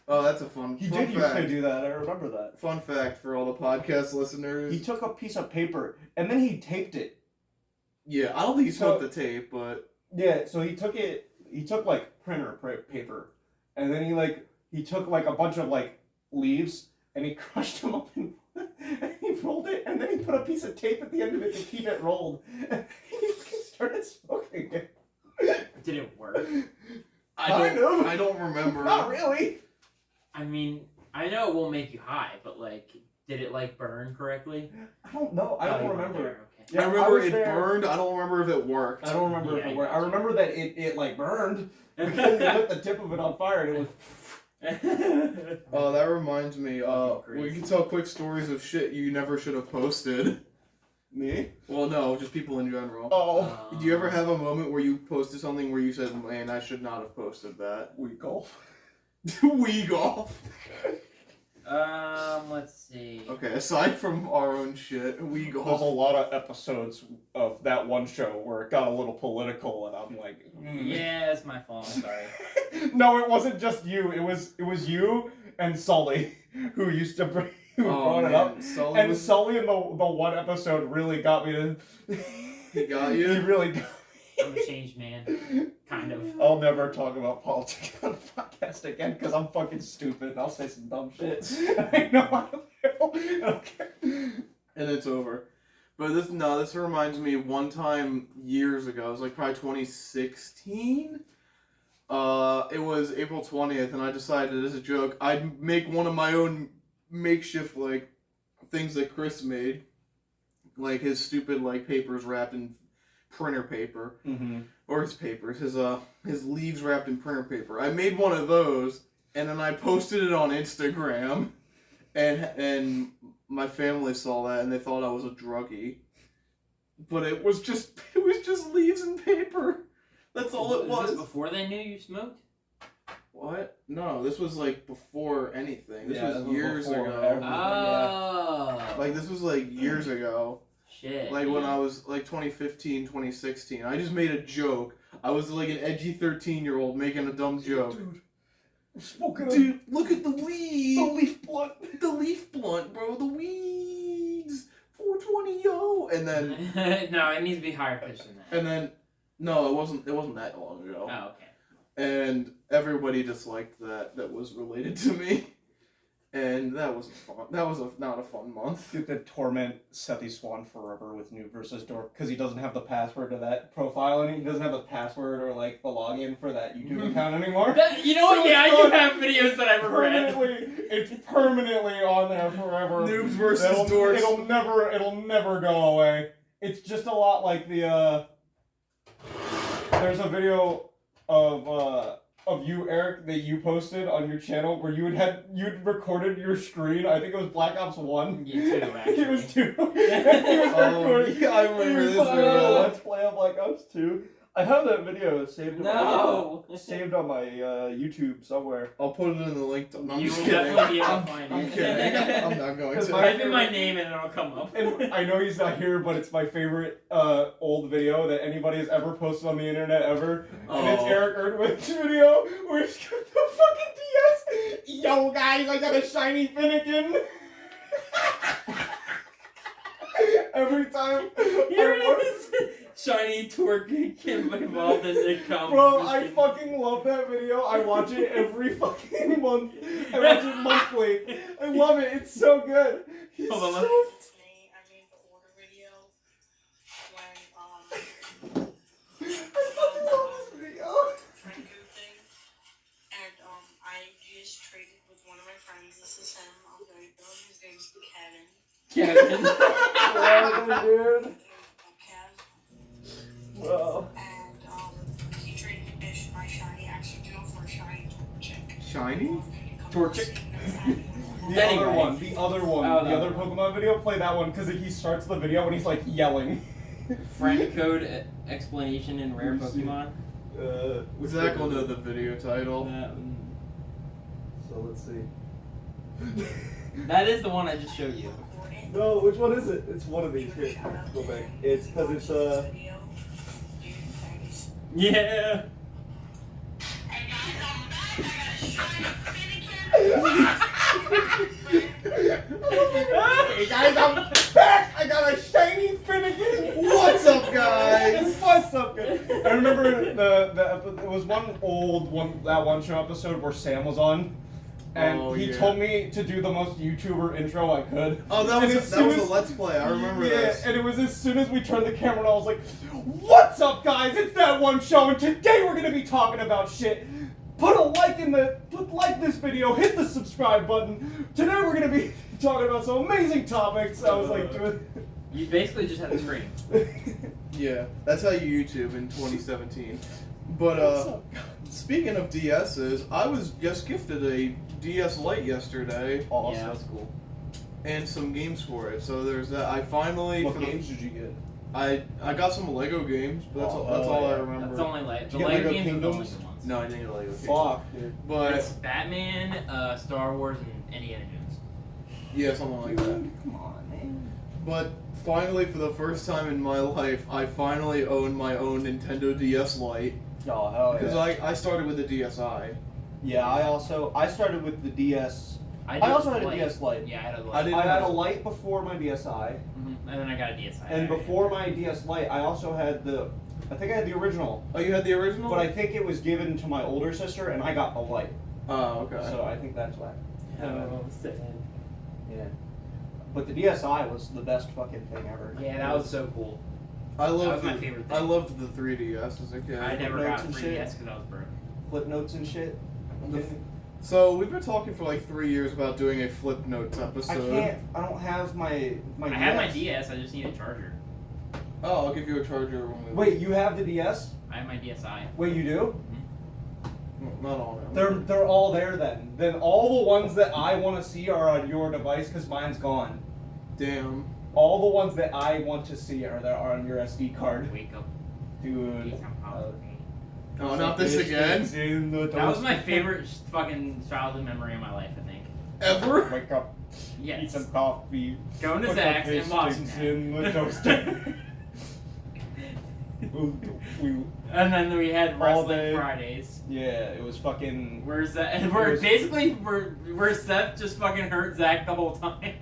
Oh, that's a fun. He fun did used to fact. do that, I remember that. Fun fact for all the podcast listeners. He took a piece of paper and then he taped it. Yeah, I don't think he So- smoked the tape, but Yeah, so he took like printer paper, and then he took like a bunch of like leaves and he crushed them up and he rolled it, and then he put a piece of tape at the end of it to keep it rolled. And he started smoking it. Did it work? Kind of. I don't remember. Not really. I mean, I know it won't make you high, but like, did it like burn correctly? I don't know. I Oh, don't you weren't remember. there, okay. Yeah, I remember was it there. burned. I don't remember if it worked. I don't remember if Yeah, it worked. I I remember that it like burned because he lit the tip of it on fire and it was. Oh, that reminds me. Fucking We crazy. can tell quick stories of shit you never should have posted. Me? Well, no, just people in general. Oh. Do you ever have a moment where you posted something where you said, "Man, I should not have posted that"? We golf. We golf. Let's see. Okay, aside from our own shit, we There's a golf. lot of episodes of that one show where it got a little political, and I'm like, Yeah, it's my fault. I'm sorry. No, it wasn't just you. It was you and Sully who used to bring who brought it up. Sully And was, Sully in the one episode really got me to. He got you? He really got I'm a changed man. Kind of. I'll never talk about politics on the podcast again because I'm fucking stupid and I'll say some dumb shit. I know I will. Okay. and it's over. But this reminds me of one time years ago. It was like probably 2016. It was April 20th, and I decided as a joke I'd make one of my own makeshift like things that Chris made, like his stupid like papers wrapped in printer paper, or his papers, his leaves wrapped in printer paper. I made one of those, and then I posted it on Instagram, and my family saw that and they thought I was a druggie. but it was just leaves and paper. That's all it Was was. this before they knew you smoked? What? No, this was like before anything. This Yeah, was this was years before ago. everything. Oh. Like this was like years ago. Shit. Like when I was like 2015, 2016. I just made a joke. I was like an edgy 13-year-old making a dumb joke. Dude, smoking Dude, look at the weed. the leaf blunt. The leaf blunt, bro. The weeds. 420 yo. And then no, it needs to be higher pitched than that. and then no, it wasn't that long ago. Oh, okay. And everybody disliked that was related to me. And that wasn't fun. That was not a fun month. Dude, that torment Sethi Swan forever with Noob versus Dork because he doesn't have the password to that profile and he doesn't have the password or like the login for that YouTube account anymore. You know what? So Yeah, I it's do on- have videos that I've read. It's permanently on there forever. Noobs versus It'll dorks. it'll never go away. It's just a lot like the there's a video of you, Eric, that you posted on your channel where you'd recorded your screen. I think it was Black Ops 1. Yeah, 2, actually. It was 2. Yeah, I remember this video. Let's play on Black Ops 2. I have that video saved No. saved on my YouTube somewhere. I'll put it in the link. I'm You just will kidding. definitely be able to find I'm it. kidding. I'm not going Because to. my- Type in my name and it'll come up. And I know he's not here, but it's my favorite old video that anybody has ever posted on the internet ever. And it's Oh. Eric Erdwick's video where he's got the fucking DS. Yo guys, I got a shiny Finnegan. Every time Here I it is. Shiny twerk Kim involved in the comment. Bro, I fucking love that video. I watch it every fucking month. I watch it monthly. I love it. It's so good. He's Hold on, so... I made the order video when I fucking love this video. Franco thing, and I just traded with one of my friends. This is him. I'm gonna go. His name's Kevin. Kevin. Yeah, dude. Kev. Bro. And he traded me my shiny Exegil for a shiny Torchic. Shiny? Torchic? The Anyway. other one. The other one. Oh, the other Pokemon video. Play that one because he starts the video when he's like yelling. Friend code explanation in rare Pokemon. Zach will know the video title. So let's see. That is the one I just showed you. No, which one is it? It's one of these. Here, go back. It's because it's Yeah. Hey guys, I'm back! I got a shiny Finnegan! What's up, guys? What's up, guys? I remember it was that one show episode where Sam was on, and Oh, he yeah. told me to do the most YouTuber intro I could. Oh, that And was as that soon was a as- Let's Play. I remember yeah, this. and it was as soon as we turned the camera on, I was like, "What's up, guys? It's That One Show, and today we're gonna be talking about shit. Put like this video, hit the subscribe button. Today we're gonna be talking about some amazing topics." I was like, doing. You basically just had to scream. Yeah, that's how you YouTube in 2017. But What's up, guys? speaking of DSs, I was just gifted a DS Lite yesterday Awesome. Yeah, that was cool. and some games for it. So there's that. I finally What for the- games did you get? I got some Lego games, but that's Oh, all, that's all I yeah. remember. That's the only like the Did you get Lego Lego games are the only Kingdoms? good ones. No, I didn't get a Lego game. Fuck, dude. But It's Batman, Star Wars, and Indiana Jones. yeah, something like that. Come on, man. But finally, for the first time in my life, I finally own my own Nintendo DS Lite Oh hell because yeah. I started with the DSi. Yeah, I started with the DS. I did also had a Lite. DS Lite. Yeah, I had a I Lite. didn't I had a have- Lite before my DSi, And then I got a DSi. and before my DS Lite, I also had I think I had the original, Oh, you had the original? but I think it was given to my older sister, and I got the Lite. Oh, okay. So I think that's why. Oh, sad. Yeah. But the DSi was the best fucking thing ever. Yeah, that was so cool. I That was loved my the, favorite I thing. loved the 3DS as a kid. I never notes got and 3DS shit. because I was broke. Flip notes and shit. The- So we've been talking for like 3 years about doing a Flip Notes I episode. can't. I don't have my I have my DS, I just need a charger. Oh, I'll give you a charger when we Wait, you have the DS? I have my DSi. Wait, you do? Not all of them. They're all there then. All the ones that I want to see are on your device because mine's gone. Damn. All the ones that I want to see are on your SD card, Wake up. dude. Please come home for me. Oh, not this again. That was my favorite fucking childhood memory of my life, I think. Ever? Wake up, eat Yes. some coffee, Going to put Zach's the and watching fish that. in the toaster. we, And then we had All Wrestling day. Fridays. yeah, it was fucking. Where's that? And It we're was- basically where Seth just fucking hurt Zach the whole time.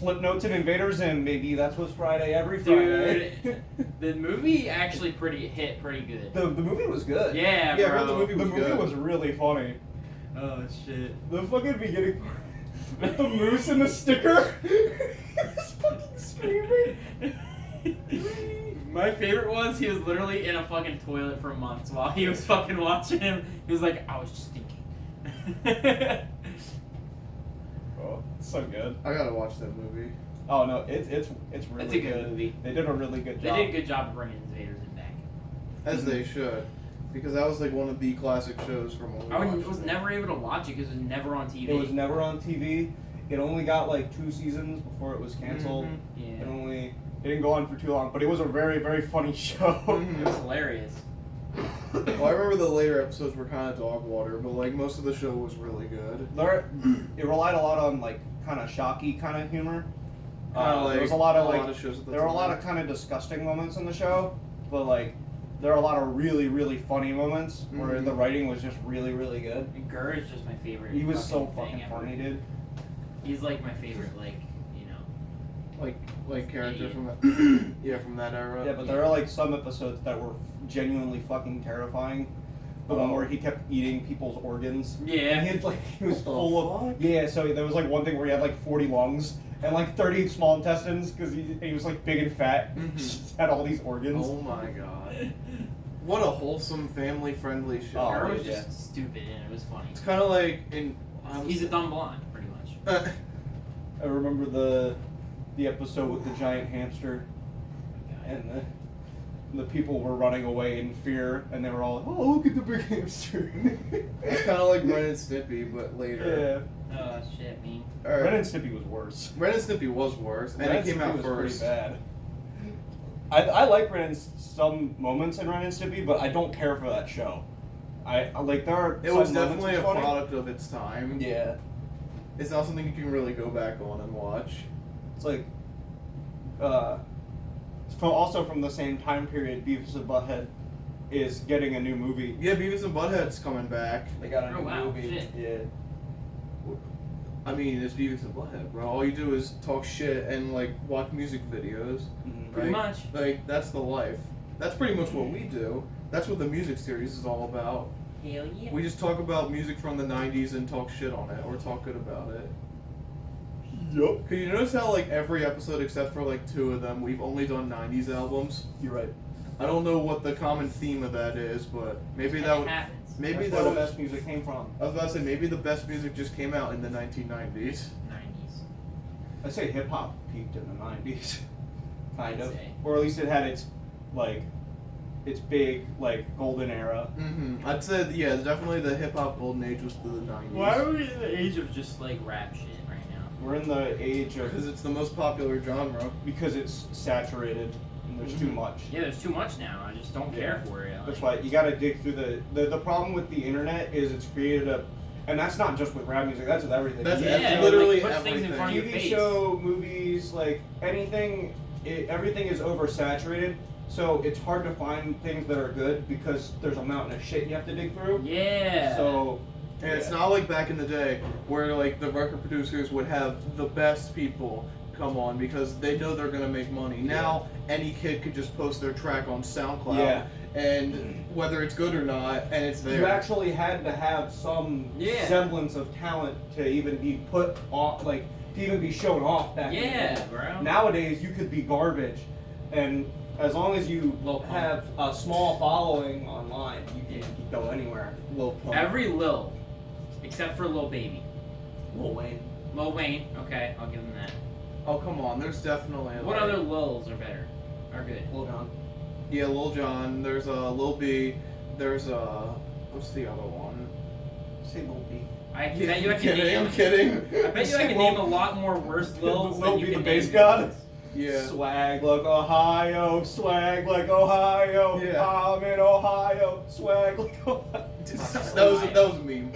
Flip notes and invaders, and maybe that's what's Friday every Friday. Dude, the movie actually hit pretty good. the movie was good. Yeah, Yeah, I bro. heard the movie The was movie good. was really funny. Oh shit. The fucking beginning part with the moose and the sticker. He's fucking screaming. My favorite was he was literally in a fucking toilet for months while he was fucking watching him. He was like, I was just thinking. Oh, it's so good. I gotta watch that movie. Oh no, it's really It's a good movie. They did a really good They job. did a good job of bringing Invaders in back. As they should. Because that was like one of the classic shows from when we I watched was it. never able to watch it because it was never on TV. It was never on TV. It only got like 2 seasons before it was canceled. Mhm. Yeah. It didn't go on for too long, but it was a very, very funny show. Mhm. It was hilarious. Well, I remember the later episodes were kind of dog water, but like most of the show was really good. It relied a lot on like kind of shocky kind of humor. Kinda There was a lot of like shows at the there were a lot time. of kind of disgusting moments in the show, but like there are a lot of really, really funny moments where Mhm. the writing was just really, really good. And Gurr is just my favorite. He was so thing fucking ever. funny, dude. He's like my favorite, like, you know. like character Idiot. from that yeah, from that era. Yeah, but there are like some episodes that were genuinely fucking terrifying. The one where he kept eating people's organs. And Yeah. he had like he was What the full of yeah. So there was like one thing where he had like 40 lungs and like 30 small intestines because he was like big and fat. Mhm. Just had all these organs. Oh my god. What a wholesome, family-friendly show. Oh, Gurr was yeah. just stupid and it was funny. It's kind of like in. He's a dumb blonde, pretty much. I remember the episode with the giant hamster and the people were running away in fear and they were all oh look at the big hamster. It's kind of like Ren and Snippy, but later. Yeah. Oh shit, me. Alright. Ren and Stimpy was worse. Ren and Snippy was worse, and Ren it came Stimpy out was first. pretty bad. I like Ren and some moments in Ren and Stimpy, but I don't care for that show. I like there are. It some was moments definitely it's a funny. product of its time. Yeah, It's not something you can really go back on and watch. it's like, also from the same time period, Beavis and Butthead is getting a new movie. Yeah, Beavis and Butthead's coming back. They got a Oh, new wow, movie. shit. Yeah. I mean, it's Beavis and Butthead, bro. All you do is talk shit and like watch music videos. Mhm. Pretty Like- much. Like that's the life. That's pretty much what we do. That's what the music series is all about. Hell yeah. We just talk about music from the '90s and talk shit on it, or talk good about it. Yup. Cause you notice how like every episode except for like 2 of them, we've only done '90s albums. You're right. I don't know what the common theme of that is, but maybe that would. happens. Maybe That's that where the was. best music came from. I was about to say maybe the best music just came out in the 1990s. 90s. I say hip hop peaked in the '90s, kind I'd of, say. or at least it had its like its big like golden era. Mm-hmm. I'd say yeah, definitely the hip hop golden age was the 90s. Why are we in the age of just like rap shit right now? We're in the age of Because it's the most popular genre. because it's saturated and there's too Mhm. much. Yeah, there's too much now. I just don't care for it. That's like- why you gotta dig through the problem with the internet is it's created a, and that's not just with rap music. That's with everything. That's Yeah, that's like, literally puts things in everything. front of your TV face. show, movies, like anything, everything is oversaturated. So it's hard to find things that are good because there's a mountain of shit you have to dig through. Yeah. So And it's not like back in the day where like the record producers would have the best people come on because they know they're gonna make money. Now any kid could just post their track on SoundCloud Yeah. and whether it's good or not, and it's there. you actually had to have some Yeah. semblance of talent to even be put off, like to even be shown off back in the Yeah, day. bro. Nowadays you could be garbage, and as long as you Lil Pump. have a small following online, you can go anywhere. Lil Pump. Every Lil, except for Lil Baby. Lil Wayne. Lil Wayne, okay, I'll give him that. Oh come on, there's definitely What like, other Lils are better? Are good? Lil Jon. Yeah, Lil Jon. There's Lil B. There's what's the other one? Say Lil B. I bet you I can kidding. name. I'm kidding. I bet you I can name a lot more worse Lils Lil than you be can the bass name god? Yeah. Swag like Ohio, swag like Ohio. Yeah. I'm in Ohio, swag like Ohio. that was a meme.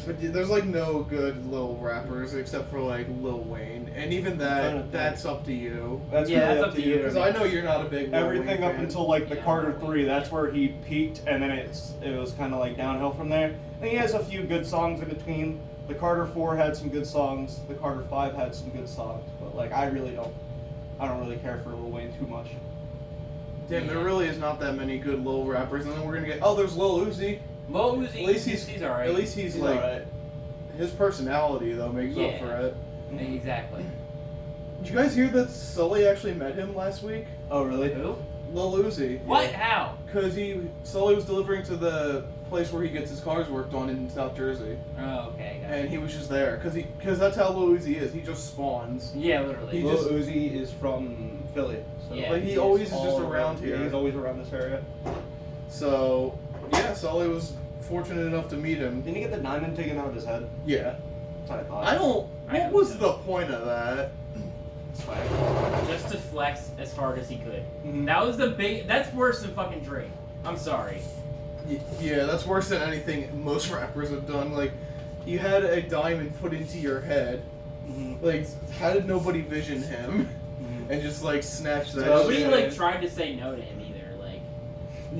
But yeah, there's like no good Lil rappers except for like Lil Wayne, and even that's up to you. That's Yeah, really that's up to you. Because I know you're not a big Lil Everything Wayne up fan. until like the Yeah, Carter Lil 3, Wayne, that's yeah. where he peaked, and then it was kind of like downhill from there. And he has a few good songs in between. The Carter 4 had some good songs. The Carter 5 had some good songs, but like I don't really care for Lil Wayne too much. Damn, there really is not that many good Lil rappers, and then we're gonna get there's Lil Uzi. Lil Uzi. At least he's alright. At least he's like alright. his personality though makes up Yeah. for it. Exactly. Did you guys hear that Sully actually met him last week? Oh really? Who? Lil Uzi. What? How? Because Sully was delivering to the place where he gets his cars worked on in South Jersey, Oh, okay. Got and it. he was just there because that's how Lil Uzi is. He just spawns. Yeah, literally. He Lil just- Uzi is from Philly. So Yeah, Like he he always is all just around yeah, here. he's always around this area. So yeah, Sully was fortunate enough to meet him. Didn't he get the diamond taken out of his head? Yeah. That's what I thought. I don't. I What don't was know. the point of that? It's fine. Just to flex as hard as he could. Mhm. That was the big. That's worse than fucking Drake. I'm sorry. Yeah, that's worse than anything most rappers have done. Like, you had a diamond put into your head. Mhm. Like, how did nobody vision him Mhm. and just like snatch that? So shit? Nobody like tried to say no to him either. Like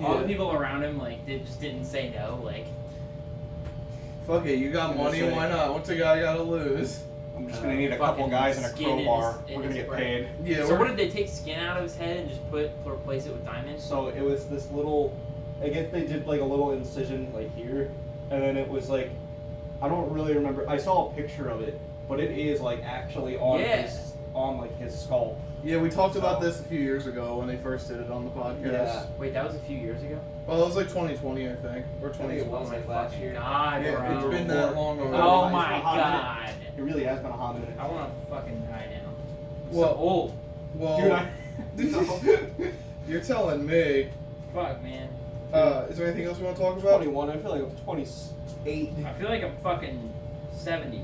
all the Yeah. people around him like just didn't say no. Like Fuck it, you got I'm gonna money, say- why not? What's a guy gotta lose? I'm just gonna need a couple fucking guys and a skin in crowbar. his- in We're gonna his get brain. paid. Yeah. so what did they take skin out of his head and just replace it with diamonds? So it was this little, I guess they did like a little incision like here, and then it was like, I don't really remember. I saw a picture of it, but it is like actually on Yeah. his skull. Yeah, we talked about this a few years ago when they first did it on the podcast. Yeah. Wait, that was a few years ago. Well, that was like 2020, I think, or I think 2020. it was like last year. God, Yeah, bro. it's been that long Oh, ago. Oh It's my been a hot minute. god. It really has been a hot minute. I want to fucking die now. Well- So old. Well, Dude, you're telling me. Fuck, man. Is there anything else we want to talk about? 21. I feel like I'm 28. I feel like I'm fucking 70.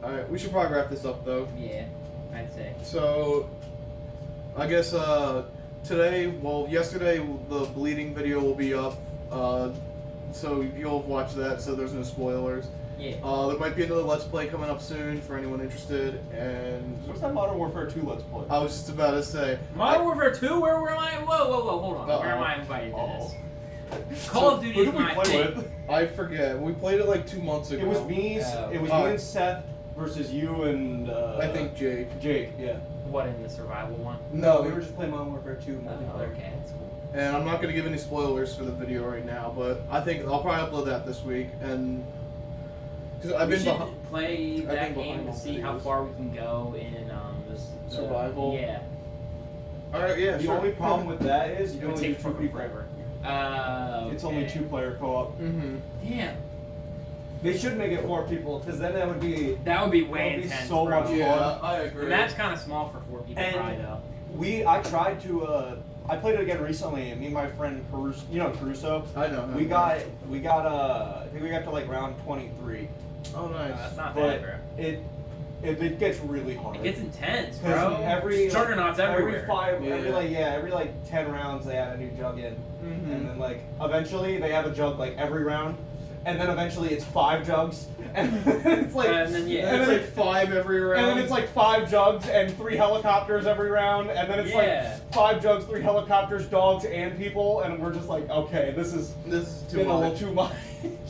Alright, we should probably wrap this up though. Yeah, I'd say. So, I guess yesterday the bleeding video will be up. So you'll watch that. So there's no spoilers. Yeah. There might be another Let's Play coming up soon for anyone interested. And What's that Modern Warfare 2 Let's Play? I was just about to say, Modern Warfare 2? Where am I? Whoa, hold on. Where am I invited to this? Call of Duty Who is did we my play thing. with? I forget. We played it like 2 months ago. It was me. Oh. It was Oh. me and Seth versus you and I think Jake. Jake. Yeah. What, in the survival one? No, we were just playing Modern Warfare 2 Oh, multiplayer. okay, that's cool. And I'm not going to give any spoilers for the video right now, but I think I'll probably upload that this week. And because I've We been should behind. play I've that been game behind to all see how videos. far we can go in the Survival? Yeah. All right, yeah. The sure. only problem with that is you It can would only do take 2 fucking people. forever. It's only Okay. 2-player co-op. Mm-hmm. Damn. They should make it 4 people, because then that would be. That would be That way would be intense, so bro. much Yeah, I agree. The map's kind of small for 4 people, And- probably, though. I tried to. I played it again recently. Me and my friend Caruso. You know Caruso. I know. We got. I think we got to like round 23. Oh, nice. That's not But bad, bro. it gets really hard. It gets intense, 'Cause bro. every Juggernauts everywhere. Every like 10 rounds they add a new jug in, Mm-hmm. and then like eventually they have a jug like every round, and then eventually it's 5 jugs, and it's like And then, yeah. And it's then like 5 every round. and then it's like 5 jugs and 3 helicopters every round, and then it's Yeah. like 5 jugs, 3 helicopters, dogs, and people, and we're just like, okay, this is this is too been a little much. too much.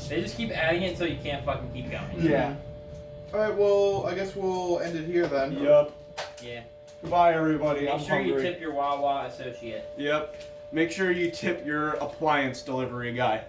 They just keep adding it until you can't fucking keep going. Yeah. All right, well, I guess we'll end it here then. Yep. Yeah. Goodbye, everybody. Make I'm sure you hungry. tip your Wawa associate. Yep. Make sure you tip your appliance delivery guy.